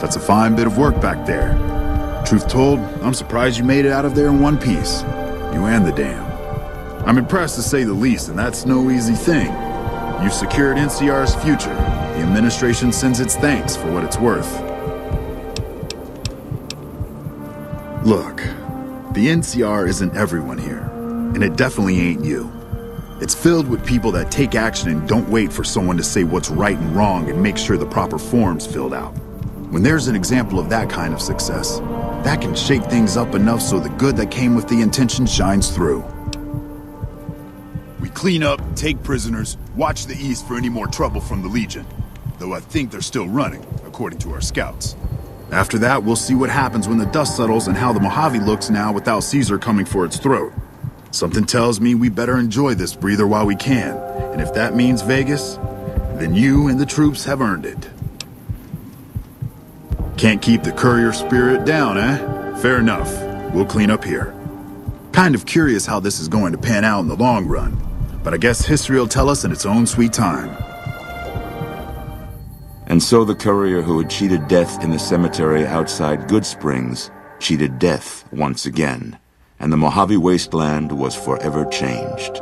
That's a fine bit of work back there. Truth told, I'm surprised you made it out of there in one piece. You and the dam. I'm impressed to say the least, and that's no easy thing. You've secured NCR's future. The administration sends its thanks for what it's worth. Look, the NCR isn't everyone here, and it definitely ain't you. It's filled with people that take action and don't wait for someone to say what's right and wrong and make sure the proper form's filled out. When there's an example of that kind of success, that can shake things up enough so the good that came with the intention shines through. We clean up, take prisoners, watch the east for any more trouble from the Legion. Though I think they're still running, according to our scouts. After that, we'll see what happens when the dust settles and how the Mojave looks now without Caesar coming for its throat. Something tells me we better enjoy this breather while we can. And if that means Vegas, then you and the troops have earned it. Can't keep the courier spirit down, eh? Fair enough. We'll clean up here. Kind of curious how this is going to pan out in the long run. But I guess history will tell us in its own sweet time. And so the courier who had cheated death in the cemetery outside Good Springs cheated death once again, and the Mojave wasteland was forever changed.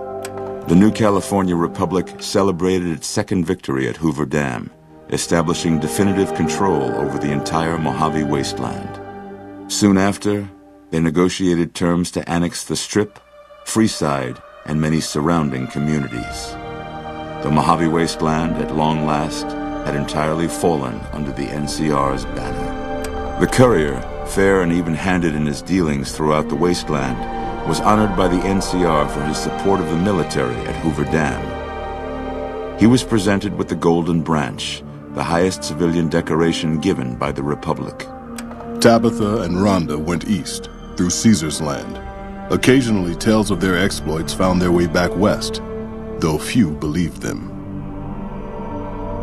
The new California Republic celebrated its second victory at Hoover Dam, establishing definitive control over the entire Mojave wasteland. Soon after, they negotiated terms to annex the Strip, Freeside, and many surrounding communities. The Mojave wasteland, at long last, had entirely fallen under the NCR's banner. The courier, fair and even-handed in his dealings throughout the wasteland, was honored by the NCR for his support of the military at Hoover Dam. He was presented with the Golden Branch, the highest civilian decoration given by the Republic. Tabitha and Rhonda went east, through Caesar's land. Occasionally, tales of their exploits found their way back west, though few believed them.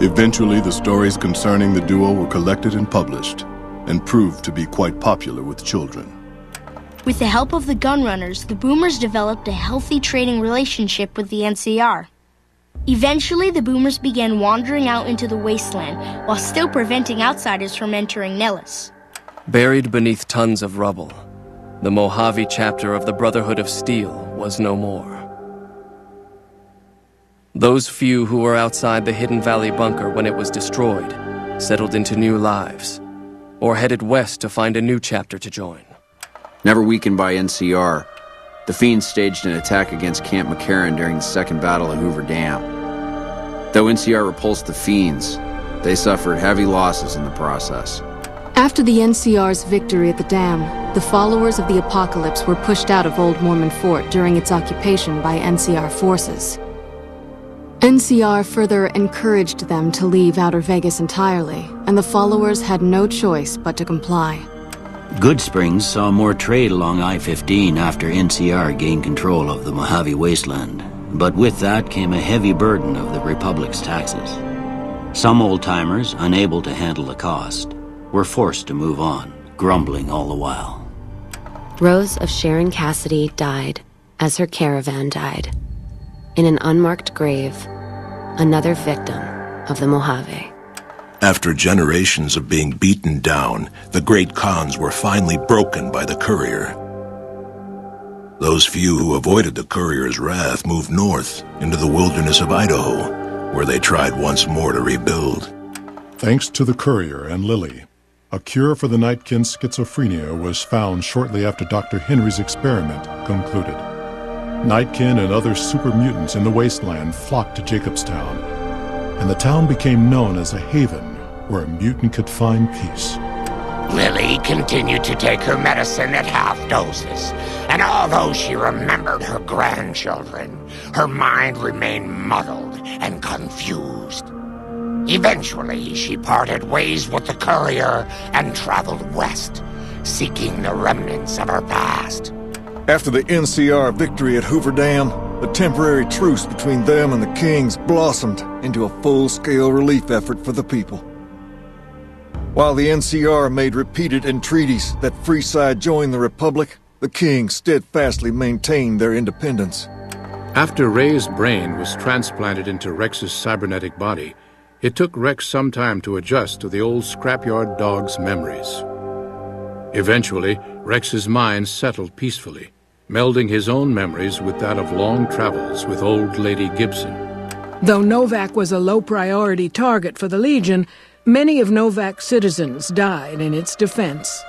Eventually, the stories concerning the duo were collected and published, and proved to be quite popular with children. With the help of the gunrunners, the Boomers developed a healthy trading relationship with the NCR. Eventually, the Boomers began wandering out into the wasteland while still preventing outsiders from entering Nellis. Buried beneath tons of rubble, the Mojave chapter of the Brotherhood of Steel was no more. Those few who were outside the Hidden Valley bunker when it was destroyed settled into new lives, or headed west to find a new chapter to join. Never weakened by NCR, the Fiends staged an attack against Camp McCarran during the Second Battle of Hoover Dam. Though NCR repulsed the Fiends, they suffered heavy losses in the process. After the NCR's victory at the dam, the followers of the Apocalypse were pushed out of Old Mormon Fort during its occupation by NCR forces. NCR further encouraged them to leave Outer Vegas entirely, and the followers had no choice but to comply. Good Springs saw more trade along I-15 after NCR gained control of the Mojave wasteland, but with that came a heavy burden of the Republic's taxes. Some old-timers, unable to handle the cost, were forced to move on, grumbling all the while. Rose of Sharon Cassidy died as her caravan died. In an unmarked grave, another victim of the Mojave. After generations of being beaten down, the great Khans were finally broken by the courier. Those few who avoided the courier's wrath moved north into the wilderness of Idaho, where they tried once more to rebuild. Thanks to the courier and Lily, a cure for the Nightkin's schizophrenia was found shortly after Dr. Henry's experiment concluded. Nightkin and other super mutants in the wasteland flocked to Jacobstown, and the town became known as a haven where a mutant could find peace. Lily continued to take her medicine at half doses, and although she remembered her grandchildren, her mind remained muddled and confused. Eventually, she parted ways with the courier and traveled west, seeking the remnants of her past. After the NCR victory at Hoover Dam, the temporary truce between them and the Kings blossomed into a full-scale relief effort for the people. While the NCR made repeated entreaties that Freeside join the Republic, the Kings steadfastly maintained their independence. After Ray's brain was transplanted into Rex's cybernetic body, It took Rex some time to adjust to the old scrapyard dog's memories. Eventually, Rex's mind settled peacefully, melding his own memories with that of long travels with old Lady Gibson. Though Novak was a low-priority target for the Legion, many of Novak's citizens died in its defense.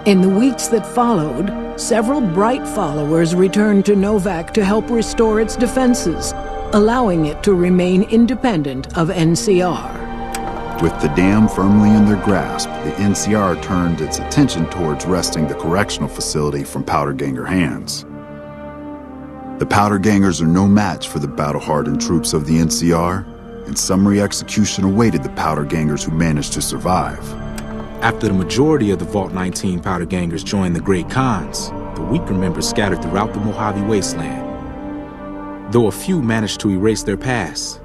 In the weeks that followed, several bright followers returned to Novak to help restore its defenses, allowing it to remain independent of NCR. With the dam firmly in their grasp, the NCR turned its attention towards wresting the correctional facility from Powderganger hands. The Powdergangers are no match for the battle-hardened troops of the NCR, and summary execution awaited the Powdergangers who managed to survive. After the majority of the Vault 19 Powdergangers joined the Great Khans, the weaker members scattered throughout the Mojave Wasteland. Though a few managed to erase their past,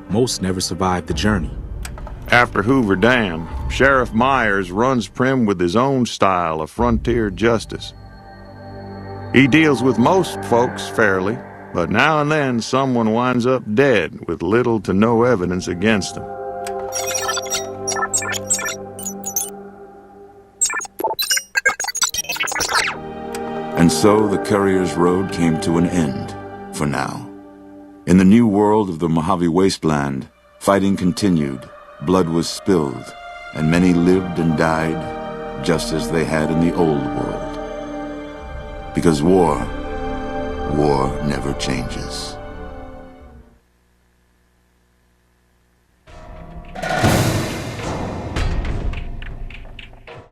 most never survived the journey. After Hoover Dam, Sheriff Myers runs Prim with his own style of frontier justice. He deals with most folks fairly, but now and then someone winds up dead with little to no evidence against them. And so the Courier's road came to an end, for now. In the new world of the Mojave Wasteland, fighting continued, blood was spilled, and many lived and died just as they had in the old world. Because war never changes.